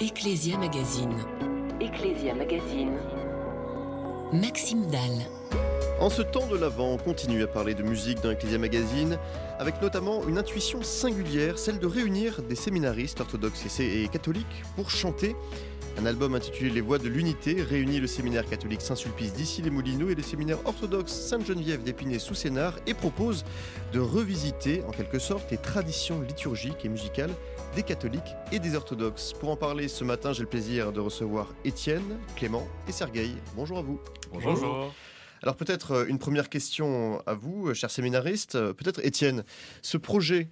Ecclesia Magazine. Ecclesia Magazine. Maxime Dalle. En ce temps de l'Avent, on continue à parler de musique dans Ecclesia Magazine, avec notamment une intuition singulière, celle de réunir des séminaristes orthodoxes et catholiques pour chanter. Un album intitulé Les Voix de l'Unité réunit le séminaire catholique Saint-Sulpice d'Issy-les-Moulineaux et le séminaire orthodoxe Sainte-Geneviève d'Épinay-sous-Sénart et propose de revisiter en quelque sorte les traditions liturgiques et musicales des catholiques et des orthodoxes. Pour en parler ce matin, j'ai le plaisir de recevoir Étienne, Clément et Sergueï. Bonjour à vous. Bonjour. Alors peut-être une première question à vous, chers séminaristes. Peut-être Étienne, ce projet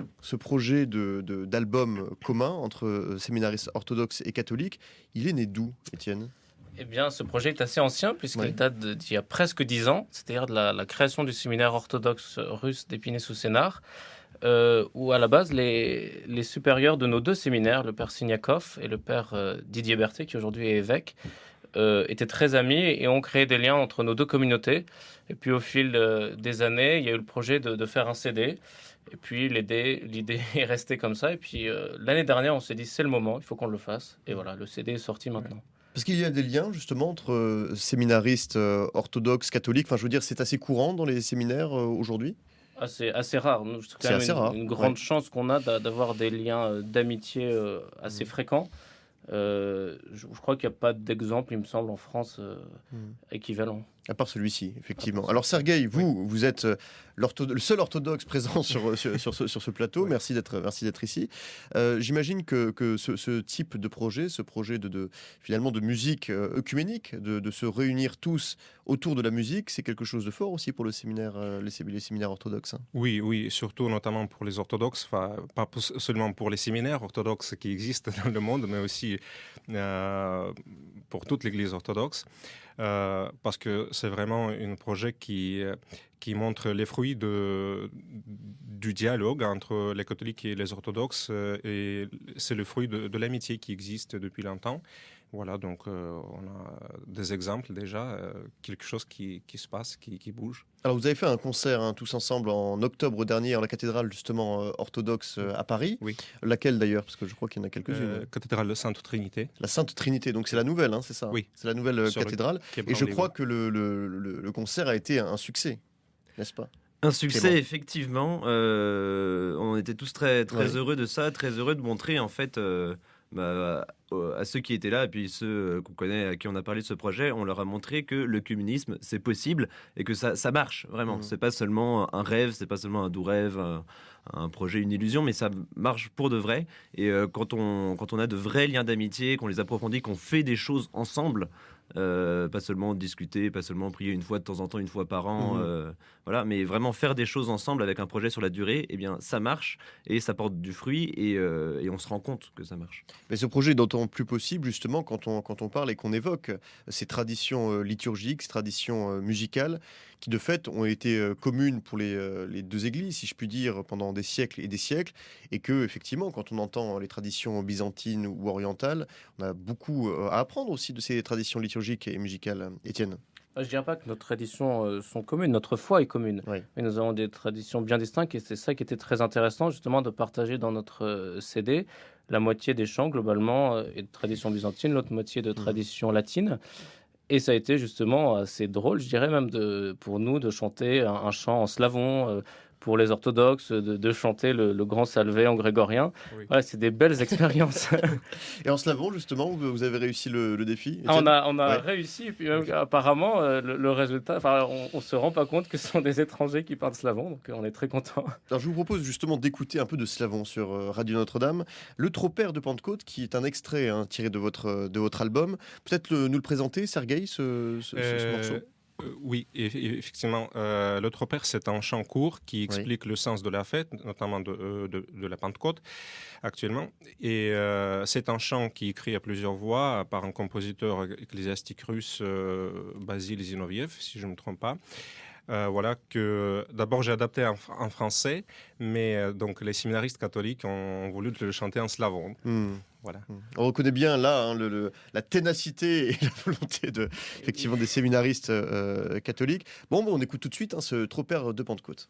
d'album commun entre séminaristes orthodoxes et catholiques, il est né d'où, Étienne ? Eh bien, ce projet est assez ancien puisqu'il date d'il y a presque 10 ans, c'est-à-dire de la création du séminaire orthodoxe russe d'Épinay-sous-Sénart, où à la base, les supérieurs de nos deux séminaires, le père Signakov et le père Didier Berthet, qui aujourd'hui est évêque, étaient très amis et ont créé des liens entre nos deux communautés. Et puis au fil des années, il y a eu le projet de faire un CD. Et puis l'idée est restée comme ça. Et puis l'année dernière, on s'est dit c'est le moment, il faut qu'on le fasse. Et voilà, le CD est sorti maintenant. Parce qu'il y a des liens justement entre séminaristes orthodoxes, catholiques. Enfin, je veux dire, c'est assez courant dans les séminaires aujourd'hui. C'est assez rare. C'est une grande chance qu'on a d'avoir des liens d'amitié assez fréquents. Je crois qu'il n'y a pas d'exemple, il me semble, en France équivalent. À part celui-ci, effectivement. Alors Sergueï, vous êtes le seul orthodoxe présent sur ce plateau. Oui. Merci d'être ici. J'imagine que ce type de projet, ce projet finalement de musique œcuménique, de se réunir tous autour de la musique, c'est quelque chose de fort aussi pour le séminaire, les séminaires orthodoxes. Hein. Oui, surtout notamment pour les orthodoxes, pas seulement pour les séminaires orthodoxes qui existent dans le monde, mais aussi pour toute l'Église orthodoxe. Parce que c'est vraiment un projet qui montre les fruits du dialogue entre les catholiques et les orthodoxes, et c'est le fruit de l'amitié qui existe depuis longtemps. Voilà, donc on a des exemples déjà, quelque chose qui se passe, qui bouge. Alors vous avez fait un concert tous ensemble en octobre dernier à la cathédrale justement orthodoxe à Paris. Oui. Laquelle d'ailleurs ? Parce que je crois qu'il y en a quelques-unes. Cathédrale de Sainte Trinité. La Sainte Trinité, donc c'est la nouvelle, c'est ça ? Oui. C'est la nouvelle cathédrale. Et je crois que le concert a été un succès, n'est-ce pas ? Un succès, effectivement. On était tous très heureux de ça, très heureux de montrer en fait à ceux qui étaient là et puis ceux qu'on connaît, à qui on a parlé de ce projet, on leur a montré que le communisme c'est possible et que ça marche vraiment. C'est pas seulement un rêve, c'est pas seulement un doux rêve, un projet, une illusion, mais ça marche pour de vrai. Et quand on a de vrais liens d'amitié, qu'on les approfondit, qu'on fait des choses ensemble. Pas seulement discuter, pas seulement prier une fois de temps en temps, une fois par an, voilà, mais vraiment faire des choses ensemble avec un projet sur la durée, eh bien ça marche et ça porte du fruit et on se rend compte que ça marche. Mais ce projet est d'autant plus possible justement quand on parle et qu'on évoque ces traditions liturgiques, ces traditions musicales qui de fait ont été communes pour les deux églises, si je puis dire, pendant des siècles et des siècles, et que effectivement quand on entend les traditions byzantines ou orientales, on a beaucoup à apprendre aussi de ces traditions liturgiques et musicales. Étienne ? Je ne dirais pas que nos traditions sont communes, notre foi est commune. Oui. Mais nous avons des traditions bien distinctes et c'est ça qui était très intéressant justement de partager dans notre CD. La moitié des chants globalement est de tradition byzantine, l'autre moitié de tradition latine. Et ça a été justement assez drôle, je dirais même pour nous de chanter un chant en slavon, pour les orthodoxes, de chanter le grand salvé en grégorien. Oui. Voilà, c'est des belles expériences. Et en slavon, justement, vous avez réussi le défi ? On a réussi, et puis même, apparemment, le résultat, on ne se rend pas compte que ce sont des étrangers qui parlent slavon, donc on est très contents. Alors je vous propose justement d'écouter un peu de slavon sur Radio Notre-Dame. Le Tropère de Pentecôte, qui est un extrait tiré de votre album. Peut-être nous le présenter, Sergueï, ce morceau ? Oui, effectivement. Le Tropère, c'est un chant court qui explique le sens de la fête, notamment de la Pentecôte actuellement. Et c'est un chant qui est écrit à plusieurs voix par un compositeur ecclésiastique russe, Basile Zinoviev, si je ne me trompe pas. Voilà, que d'abord j'ai adapté en français, mais donc les séminaristes catholiques ont voulu le chanter en slavon. Voilà. On reconnaît bien là la ténacité et la volonté effectivement des séminaristes catholiques. Bon, on écoute tout de suite ce Tropère de Pentecôte.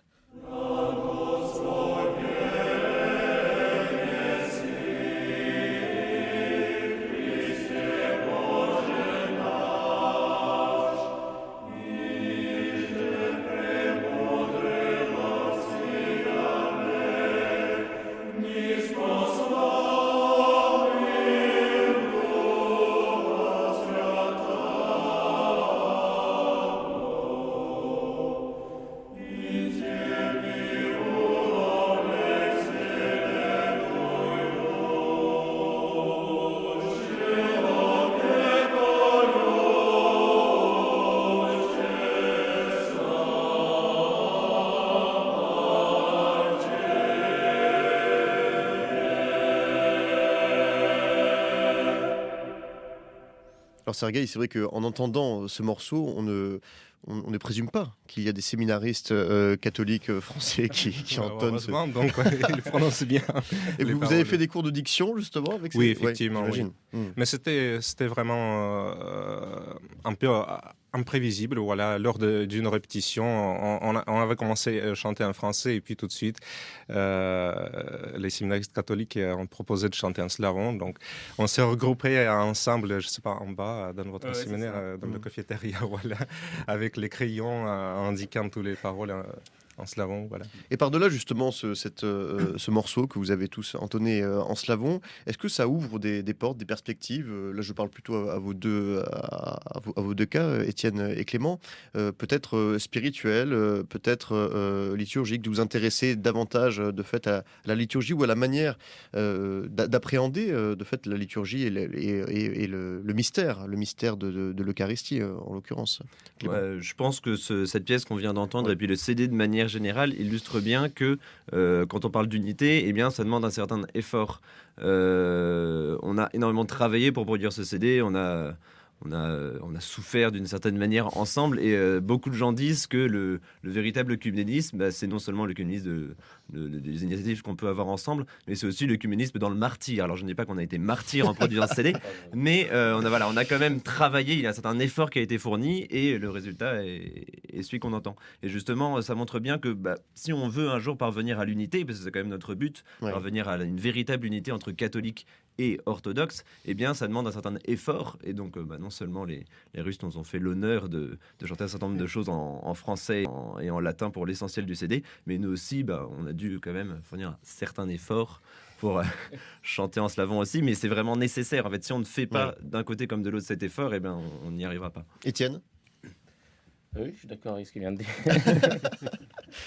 Alors Sergueï, c'est vrai qu'en entendant ce morceau, on ne présume pas qu'il y a des séminaristes catholiques français qui entonnent. Donc ils prononcent bien. Et vous avez fait des cours de diction justement avec Oui, effectivement. j'imagine. Mais c'était vraiment un peu imprévisible. Voilà, lors d'une répétition, on avait commencé à chanter en français et puis tout de suite, les séminaristes catholiques ont proposé de chanter en slavon. Donc, on s'est regroupés ensemble, je ne sais pas, en bas, dans votre séminaire, dans le cafétéria, voilà, avec les crayons indiquant toutes les paroles en slavon, voilà. Et par-delà justement ce morceau que vous avez tous entonné en slavon, est-ce que ça ouvre des portes, des perspectives? Là, je parle plutôt à vos deux cas, Étienne et Clément, peut-être spirituel, peut-être liturgique, de vous intéresser davantage de fait à la liturgie ou à la manière d'appréhender de fait la liturgie et le mystère de l'Eucharistie en l'occurrence. Ouais, je pense que cette pièce qu'on vient d'entendre et puis le CD de manière générale illustre bien que quand on parle d'unité, eh bien, ça demande un certain effort. On a énormément travaillé pour produire ce CD, on a souffert d'une certaine manière ensemble et beaucoup de gens disent que le véritable œcuménisme, c'est non seulement l'œcuménisme des initiatives qu'on peut avoir ensemble, mais c'est aussi l'œcuménisme dans le martyr. Alors je ne dis pas qu'on a été martyr en produisant ce CD, mais on a quand même travaillé, il y a un certain effort qui a été fourni et le résultat est celui qu'on entend. Et justement, ça montre bien que si on veut un jour parvenir à l'unité, parce que c'est quand même notre but, parvenir à une véritable unité entre catholiques et orthodoxe, eh bien, ça demande un certain effort. Et donc, non seulement les Russes nous ont fait l'honneur de chanter un certain nombre de choses en français et en latin pour l'essentiel du CD, mais nous aussi, on a dû quand même fournir un certain effort pour chanter en slavon aussi. Mais c'est vraiment nécessaire. En fait, si on ne fait pas d'un côté comme de l'autre cet effort, eh bien, on n'y arrivera pas. Étienne ? Oui, je suis d'accord avec ce qu'il vient de dire.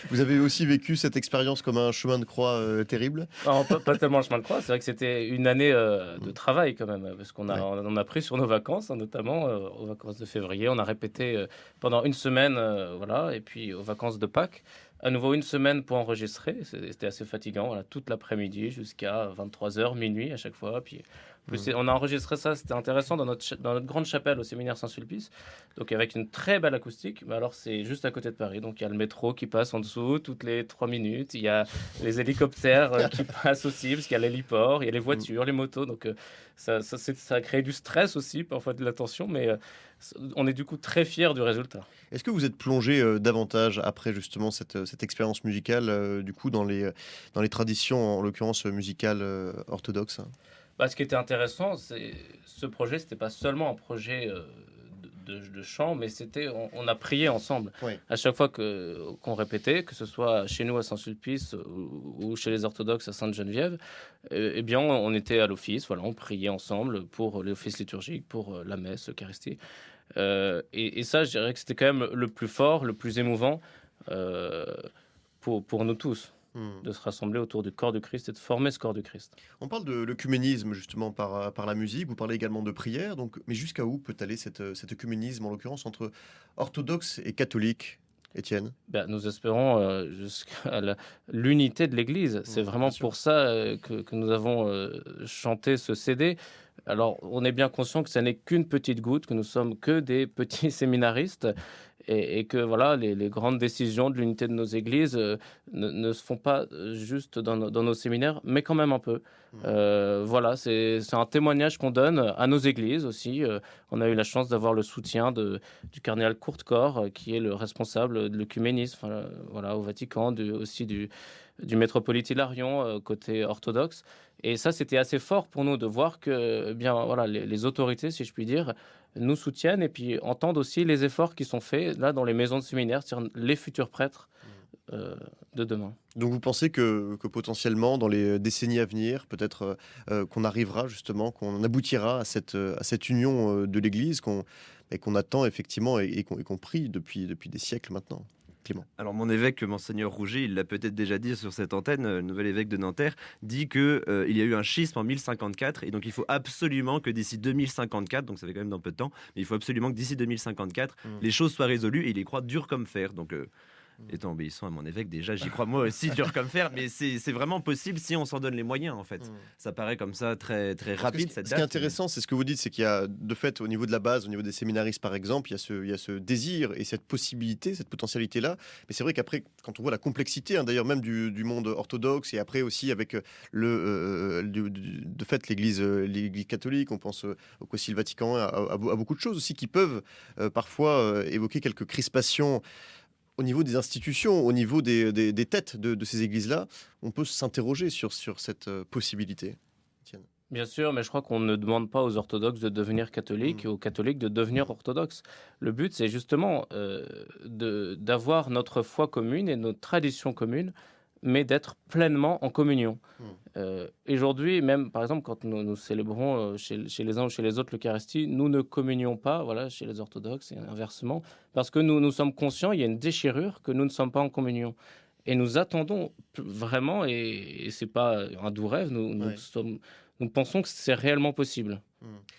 Vous avez aussi vécu cette expérience comme un chemin de croix terrible? Non, pas tellement le chemin de croix. C'est vrai que c'était une année de travail quand même, parce qu'on a pris sur nos vacances, notamment aux vacances de février. On a répété pendant une semaine, voilà, et puis aux vacances de Pâques, à nouveau une semaine pour enregistrer. C'était assez fatigant, voilà, toute l'après-midi jusqu'à 23h, minuit à chaque fois. Puis on a enregistré ça, c'était intéressant dans notre grande chapelle au séminaire Saint-Sulpice, donc avec une très belle acoustique. Mais alors c'est juste à côté de Paris, donc il y a le métro qui passe en dessous toutes les 3 minutes, il y a les hélicoptères qui passent aussi, parce qu'il y a l'héliport, il y a les voitures, les motos, donc ça a créé du stress aussi, parfois de la tension, mais on est du coup très fiers du résultat. Est-ce que vous êtes plongé davantage après justement cette expérience musicale du coup dans les traditions, en l'occurrence musicales orthodoxes? Ce qui était intéressant, ce projet, c'était pas seulement un projet de chant, mais on a prié ensemble. Oui. À chaque fois qu'on répétait, que ce soit chez nous à Saint-Sulpice ou chez les orthodoxes à Sainte-Geneviève, eh bien, on était à l'office, voilà, on priait ensemble pour l'office liturgique, pour la messe, l'Eucharistie. Et ça, je dirais que c'était quand même le plus fort, le plus émouvant pour nous tous. De se rassembler autour du corps de Christ et de former ce corps de Christ. On parle de l'œcuménisme justement par la musique, vous parlez également de prière, mais jusqu'à où peut aller cet œcuménisme, en l'occurrence entre orthodoxes et catholiques, Étienne? Nous espérons jusqu'à l'unité de l'Église. C'est vraiment pour ça que nous avons chanté ce CD. Alors, on est bien conscient que ce n'est qu'une petite goutte, que nous sommes que des petits séminaristes et que voilà, les grandes décisions de l'unité de nos églises ne se font pas juste dans nos séminaires, mais quand même un peu. Voilà, c'est un témoignage qu'on donne à nos églises aussi. On a eu la chance d'avoir le soutien du cardinal Courtecor, qui est le responsable de l'œcuménisme voilà, au Vatican, aussi du métropolite Hilarion côté orthodoxe. Et ça, c'était assez fort pour nous de voir que voilà, les autorités, si je puis dire, nous soutiennent et puis entendent aussi les efforts qui sont faits là dans les maisons de séminaires, c'est-à-dire les futurs prêtres de demain. Donc vous pensez que potentiellement, dans les décennies à venir, peut-être qu'on arrivera justement, qu'on aboutira à cette union de l'Église qu'on attend effectivement et qu'on prie depuis des siècles maintenant? Clément. Alors mon évêque, Monseigneur Rouget, il l'a peut-être déjà dit sur cette antenne, le nouvel évêque de Nanterre, dit qu'il y a eu un schisme en 1054 et donc il faut absolument que d'ici 2054, donc ça fait quand même dans peu de temps, mais il faut absolument que d'ici 2054, les choses soient résolues et il y croit dur comme fer. Donc étant obéissant à mon évêque, déjà j'y crois moi aussi, dur comme fer, mais c'est vraiment possible si on s'en donne les moyens en fait. Ça paraît comme ça très, très rapide cette date. Ce qui est intéressant, c'est ce que vous dites, c'est qu'il y a de fait au niveau de la base, au niveau des séminaristes par exemple, il y a ce désir et cette possibilité, cette potentialité-là. Mais c'est vrai qu'après, quand on voit la complexité, d'ailleurs même du monde orthodoxe et après aussi avec de fait l'Église catholique, on pense au Concile Vatican I, à beaucoup de choses aussi qui peuvent parfois évoquer quelques crispations au niveau des institutions, au niveau des têtes de ces églises-là. On peut s'interroger sur cette possibilité. Bien sûr, mais je crois qu'on ne demande pas aux orthodoxes de devenir catholiques et aux catholiques de devenir orthodoxes. Le but, c'est justement d'avoir notre foi commune et notre tradition commune, mais d'être pleinement en communion. Aujourd'hui, même par exemple, quand nous célébrons chez les uns ou chez les autres l'Eucharistie, nous ne communions pas, voilà, chez les orthodoxes et inversement, parce que nous sommes conscients, il y a une déchirure que nous ne sommes pas en communion. Et nous attendons vraiment, et ce n'est pas un doux rêve, nous pensons que c'est réellement possible.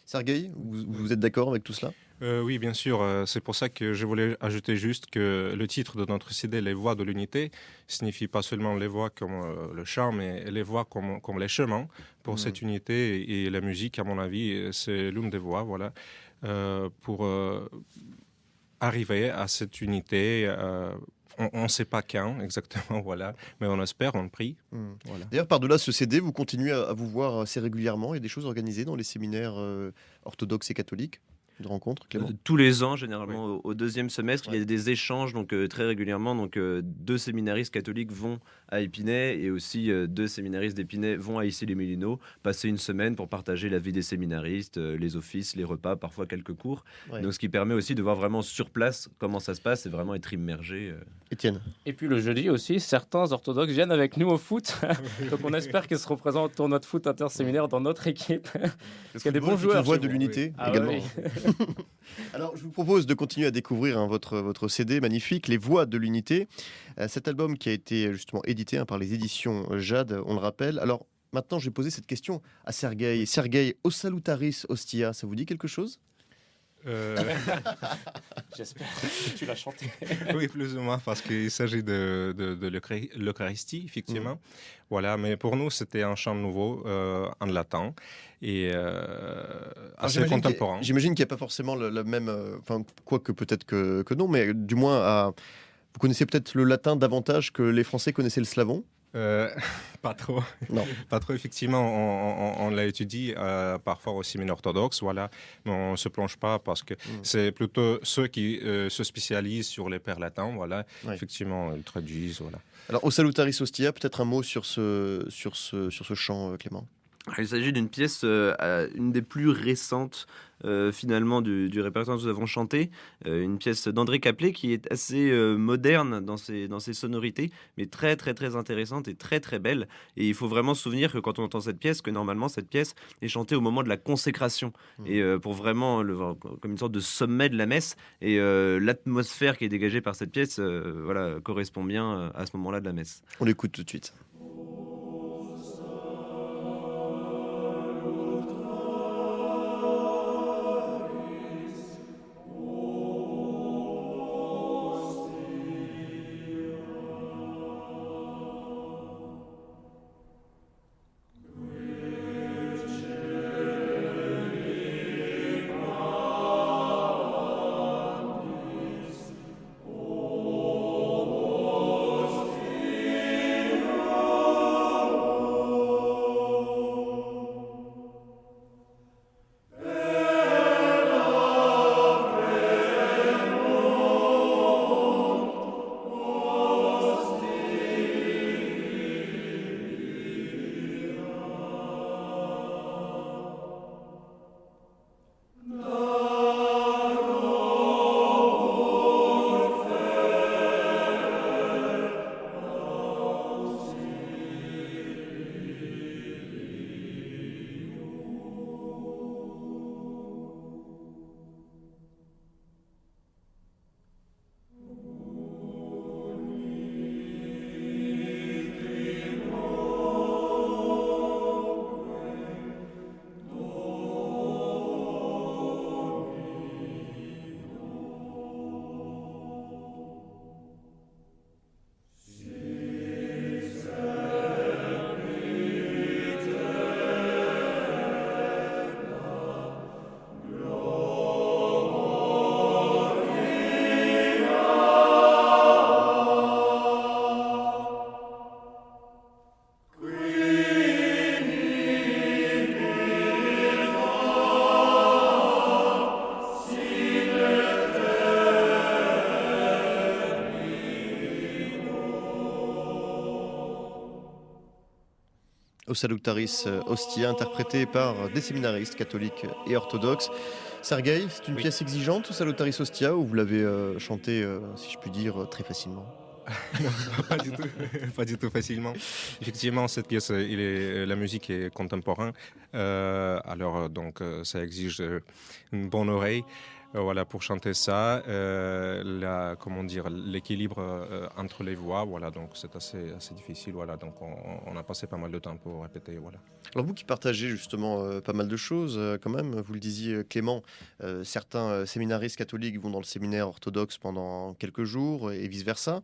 Sergueï, vous êtes d'accord avec tout cela ? Oui, bien sûr. C'est pour ça que je voulais ajouter juste que le titre de notre CD, Les Voix de l'Unité, signifie pas seulement les voix comme le chant, mais les voix comme les chemins pour cette unité. Et la musique, à mon avis, c'est l'une des voies, voilà, pour arriver à cette unité. On ne sait pas quand exactement, voilà, mais on espère, on prie. Voilà. D'ailleurs, par-delà ce CD, vous continuez à vous voir assez régulièrement. Il y a des choses organisées dans les séminaires orthodoxes et catholiques de rencontres, Clément ? Tous les ans, généralement, au deuxième semestre, il y a des échanges donc, très régulièrement. Donc, 2 séminaristes catholiques vont à Épinay et aussi 2 séminaristes d'Épinay vont à Issy-les-Moulineaux passer une semaine pour partager la vie des séminaristes, les offices, les repas, parfois quelques cours. Donc, ce qui permet aussi de voir vraiment sur place comment ça se passe et vraiment être immergé. Étienne. Et puis le jeudi aussi, certains orthodoxes viennent avec nous au foot. Donc on espère qu'ils se représentent au tournoi de foot interséminaire dans notre équipe. Parce qu'il y a des bons joueurs. Une voix de l'unité également. Oui. Alors je vous propose de continuer à découvrir votre CD magnifique, Les Voix de l'Unité. Cet album qui a été justement édité par les éditions Jade, on le rappelle. Alors maintenant, je vais poser cette question à Sergueï. Sergueï, O Salutaris Ostia, ça vous dit quelque chose ? J'espère que tu l'as chanté. Oui, plus ou moins, parce qu'il s'agit de l'Eucharistie, effectivement. Voilà, mais pour nous, c'était un chant nouveau, en latin, et assez contemporain. J'imagine qu'il n'y a pas forcément le même... quoique peut-être que non, mais du moins, vous connaissez peut-être le latin davantage que les Français connaissaient le slavon ? Pas trop. Non. Pas trop, effectivement. On l'a étudié parfois au séminaire orthodoxe, voilà. Mais on ne se plonge pas parce que c'est plutôt ceux qui se spécialisent sur les pères latins, voilà. Ouais. Effectivement, ils traduisent, voilà. Alors, O Salutaris Ostia, peut-être un mot sur ce chant, Clément ? Il s'agit d'une pièce, une des plus récentes finalement du répertoire que nous avons chanté, une pièce d'André Caplet qui est assez moderne dans ses sonorités, mais très très très intéressante et très très belle. Et il faut vraiment se souvenir que quand on entend cette pièce, que normalement cette pièce est chantée au moment de la consécration, et pour vraiment comme une sorte de sommet de la messe. Et l'atmosphère qui est dégagée par cette pièce, voilà, correspond bien à ce moment-là de la messe. On l'écoute tout de suite. Au Salutaris Ostia, interprété par des séminaristes catholiques et orthodoxes. Sergueï, c'est une pièce exigeante, au Salutaris Ostia, ou vous l'avez chanté, si je puis dire, très facilement? Pas du tout, pas du tout facilement. Effectivement, cette pièce, la musique est contemporaine, alors donc ça exige une bonne oreille. Voilà, pour chanter ça, comment dire, l'équilibre entre les voix, voilà, donc c'est assez difficile, voilà, donc on a passé pas mal de temps pour répéter, voilà. Alors vous qui partagez justement pas mal de choses quand même, vous le disiez Clément, certains séminaristes catholiques vont dans le séminaire orthodoxe pendant quelques jours et vice-versa.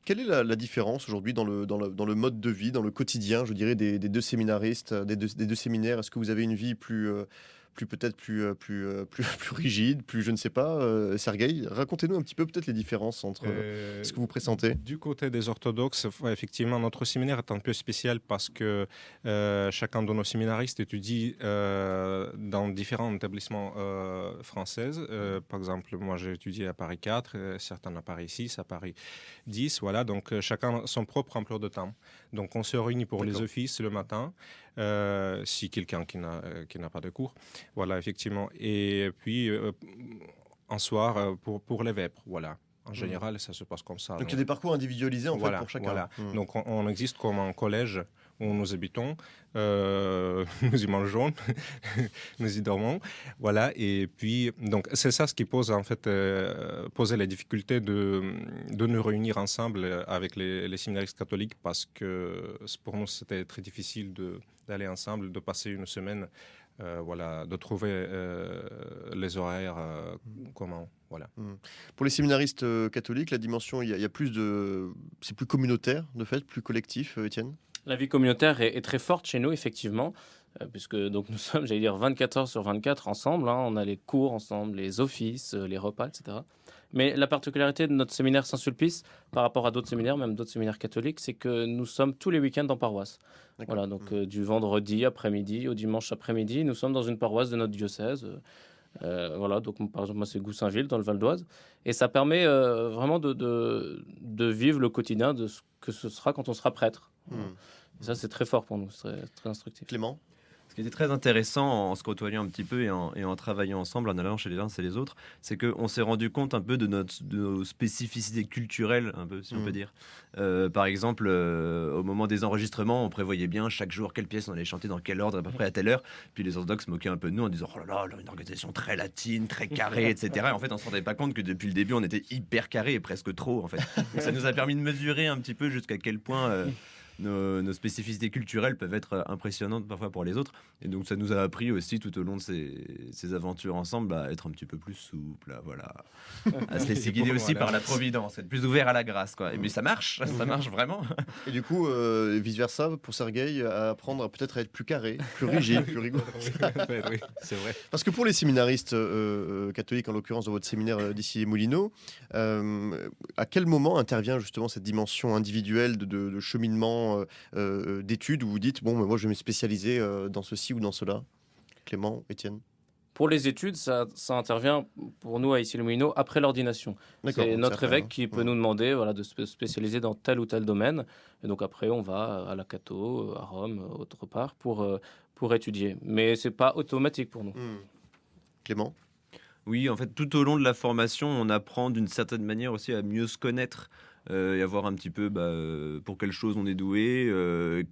Quelle est la différence aujourd'hui dans le mode de vie, dans le quotidien, je dirais, des deux séminaristes, des deux séminaires? Est-ce que vous avez une vie plus rigide, plus je ne sais pas. Sergueï, racontez-nous un petit peu peut-être les différences entre ce que vous pressentez. Du côté des orthodoxes, effectivement, notre séminaire est un peu spécial parce que chacun de nos séminaristes étudie dans différents établissements français. Par exemple, moi j'ai étudié à Paris 4, certains à Paris 6, à Paris 10. Voilà, donc chacun son propre emploi de temps. Donc on se réunit pour les offices le matin. Si quelqu'un qui n'a pas de cours. Voilà, effectivement. Et puis, un soir, pour les vêpres, voilà. En général, ça se passe comme ça. Donc, il y a des parcours individualisés, fait, pour chacun. Voilà. Donc, on existe comme un collège où nous habitons, nous y mangeons, nous y dormons. Voilà. Et puis, donc, c'est ça ce qui pose, en fait, posait la difficulté de nous réunir ensemble avec les séminaristes catholiques parce que pour nous, c'était très difficile d'aller ensemble, de passer une semaine, voilà, de trouver les horaires, comment, voilà. Pour les séminaristes catholiques, la dimension, il y a plus c'est plus communautaire, de fait, plus collectif, Étienne? La vie communautaire est très forte chez nous, effectivement, puisque donc, nous sommes, j'allais dire, 24 heures sur 24 ensemble. On a les cours ensemble, les offices, les repas, etc. Mais la particularité de notre séminaire Saint-Sulpice, par rapport à d'autres séminaires, même d'autres séminaires catholiques, c'est que nous sommes tous les week-ends en paroisse. Voilà, donc du vendredi après-midi au dimanche après-midi, nous sommes dans une paroisse de notre diocèse. Voilà, donc par exemple, moi c'est Goussainville dans le Val d'Oise. Et ça permet vraiment de vivre le quotidien de ce que ce sera quand on sera prêtre. Et ça, c'est très fort pour nous, c'est très instructif. Clément? Ce qui était très intéressant en se côtoyant un petit peu et en travaillant ensemble, en allant chez les uns et les autres, c'est qu'on s'est rendu compte un peu de nos spécificités culturelles, un peu, si on peut dire. Par exemple, au moment des enregistrements, on prévoyait bien chaque jour quelle pièce on allait chanter dans quel ordre, à peu près à telle heure. Puis les orthodoxes se moquaient un peu de nous en disant « Oh là là, une organisation très latine, très carrée, etc. » Et en fait, on ne se rendait pas compte que depuis le début, on était hyper carré et presque trop, en fait. Donc, ça nous a permis de mesurer un petit peu jusqu'à quel point... Nos spécificités culturelles peuvent être impressionnantes parfois pour les autres. Et donc, ça nous a appris aussi tout au long de ces aventures ensemble à être un petit peu plus souple, à se laisser guider aussi par la providence, être plus ouvert à la grâce, quoi. Mais ça marche vraiment. Et du coup, vice-versa, pour Sergueï, à apprendre peut-être à être plus carré, plus rigide, plus rigoureux. Oui, c'est vrai. Parce que pour les séminaristes catholiques, en l'occurrence dans votre séminaire d'ici les Moulineaux, à quel moment intervient justement cette dimension individuelle de cheminement, d'études, où vous dites, bon, mais moi je vais me spécialiser dans ceci ou dans cela? Clément, Étienne? Pour les études, ça intervient pour nous à Issy-les-Moulineaux après l'ordination. C'est notre évêque qui peut nous demander de se spécialiser dans tel ou tel domaine. Et donc après, on va à la Catho, à Rome, autre part, pour étudier. Mais ce n'est pas automatique pour nous. Clément? Oui, en fait, tout au long de la formation, on apprend d'une certaine manière aussi à mieux se connaître. Et à voir un petit peu pour quelles choses on est doué,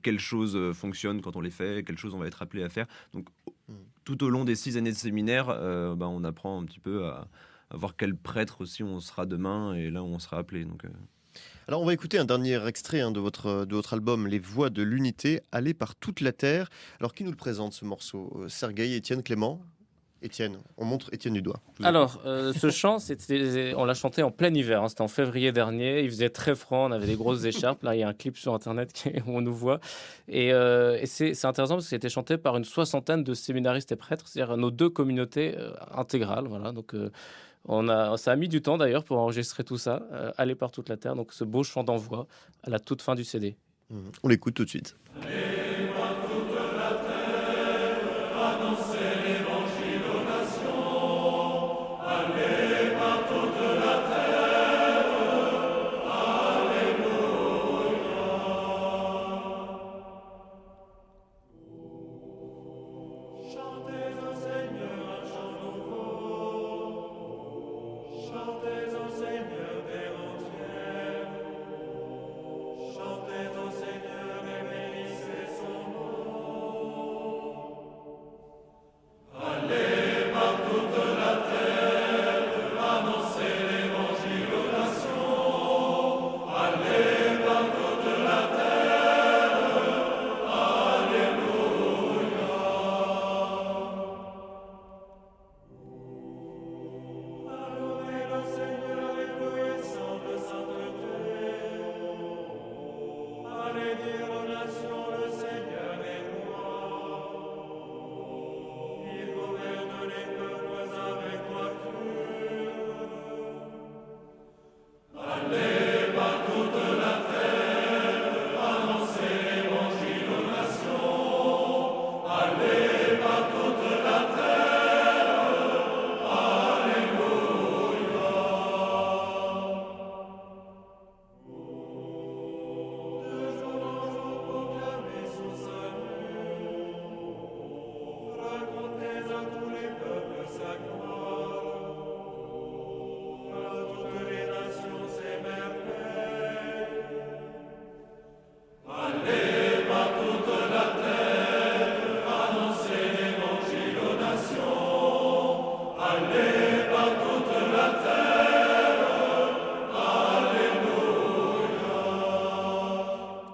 quelles choses fonctionnent quand on les fait, quelles choses on va être appelé à faire. Donc, tout au long des 6 années de séminaire, on apprend un petit peu à voir quel prêtre aussi on sera demain et là où on sera appelé. Donc, Alors, on va écouter un dernier extrait de votre album, Les Voix de l'Unité, allées par toute la terre. Alors, qui nous le présente, ce morceau? Sergueï, Étienne, Clément? Étienne, on montre Étienne du doigt. Alors, ce chant, on l'a chanté en plein hiver. C'était en février dernier. Il faisait très froid. On avait des grosses écharpes. Là, il y a un clip sur Internet où on nous voit. Et c'est intéressant parce que c'était chanté par une 60aine de séminaristes et prêtres, c'est-à-dire nos 2 communautés intégrales. Voilà. Donc, ça a mis du temps d'ailleurs pour enregistrer tout ça. Aller par toute la terre. Donc, ce beau chant d'envoi à la toute fin du CD. On l'écoute tout de suite.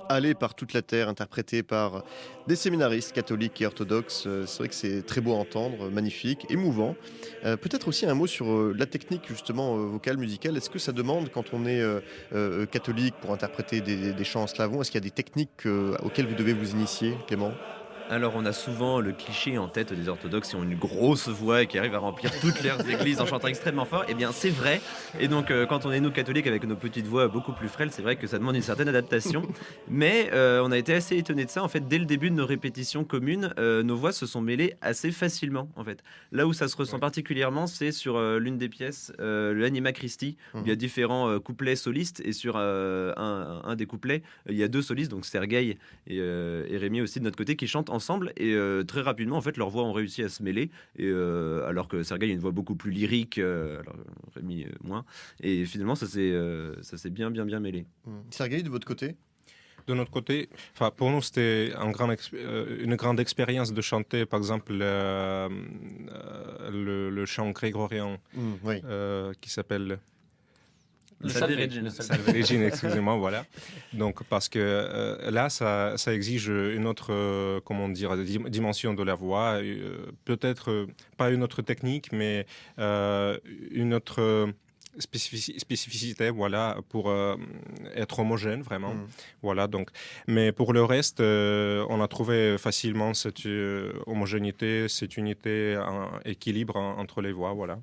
Aller par toute la terre, interprété par des séminaristes catholiques et orthodoxes. C'est vrai que c'est très beau à entendre, magnifique, émouvant. Peut-être aussi un mot sur la technique justement vocale, musicale. Est-ce que ça demande, quand on est catholique, pour interpréter des chants en slavon, est-ce qu'il y a des techniques auxquelles vous devez vous initier, Clément ? Alors on a souvent le cliché en tête des orthodoxes qui ont une grosse voix et qui arrivent à remplir toutes leurs églises en chantant extrêmement fort. Eh bien c'est vrai, et donc quand on est nous catholiques avec nos petites voix beaucoup plus frêles, c'est vrai que ça demande une certaine adaptation. Mais on a été assez étonnés de ça. En fait, dès le début de nos répétitions communes, nos voix se sont mêlées assez facilement. En fait, là où ça se ressent particulièrement, c'est sur l'une des pièces, l'Anima Christi, où il y a différents couplets solistes, et sur un des couplets, il y a deux solistes, donc Sergueï et Rémi aussi de notre côté, qui chantent ensemble, et très rapidement en fait leurs voix ont réussi à se mêler, et alors que Sergueï a une voix beaucoup plus lyrique, alors Rémi moins, et finalement ça s'est bien mêlé. Sergueï, de votre côté? De notre côté, pour nous, c'était une grande expérience de chanter, par exemple, le chant grégorien Oui. qui s'appelle... Le Salve Regina. Salve Regina, excusez-moi, voilà. Donc, parce que là, ça exige une autre, dimension de la voix. Peut-être pas une autre technique, mais une autre spécificité, voilà, pour être homogène, vraiment. Voilà, donc. Mais pour le reste, on a trouvé facilement cette homogénéité, cette unité, un équilibre entre les voix, voilà.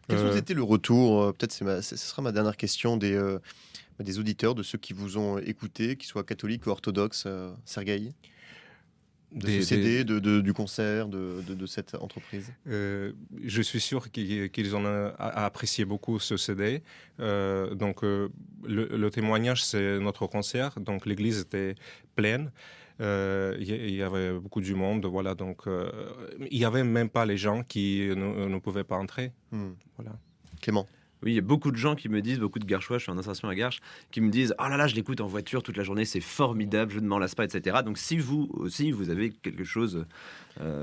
Quels ont été le retour, peut-être ce sera ma dernière question, des auditeurs, de ceux qui vous ont écouté, qu'ils soient catholiques ou orthodoxes, Sergueï, de ce CD, du concert, de cette entreprise? Je suis sûr qu'ils ont apprécié beaucoup ce CD. Donc, le témoignage, c'est notre concert. Donc, l'église était pleine. Il y avait beaucoup du monde, voilà, donc il n'y avait même pas les gens qui ne pouvaient pas entrer. Voilà. Clément? Oui, il y a beaucoup de gens qui me disent, beaucoup de Garchois, je suis en insertion à Garches, qui me disent « Oh là là, je l'écoute en voiture toute la journée, c'est formidable, je ne m'en lasse pas, etc. » Donc si vous aussi, vous avez quelque chose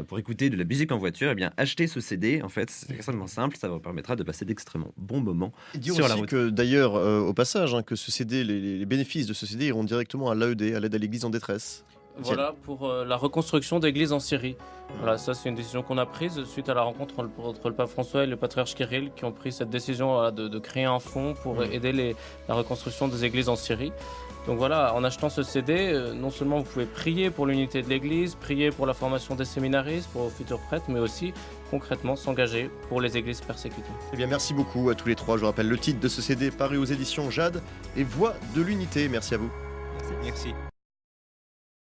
pour écouter de la musique en voiture, eh bien achetez ce CD, en fait, c'est extrêmement simple, ça vous permettra de passer d'extrêmement bons moments sur la route. Que d'ailleurs, au passage, que ce CD, les bénéfices de ce CD iront directement à l'AED, à l'aide à l'église en détresse. Voilà, pour la reconstruction d'églises en Syrie. Voilà, ça c'est une décision qu'on a prise suite à la rencontre entre le pape François et le patriarche Kirill, qui ont pris cette décision de créer un fonds pour aider la reconstruction des églises en Syrie. Donc voilà, en achetant ce CD, non seulement vous pouvez prier pour l'unité de l'église, prier pour la formation des séminaristes, pour vos futurs prêtres, mais aussi concrètement s'engager pour les églises persécutées. Eh bien, merci beaucoup à tous les trois. Je vous rappelle le titre de ce CD paru aux éditions Jade et Voix de l'unité. Merci à vous. Merci.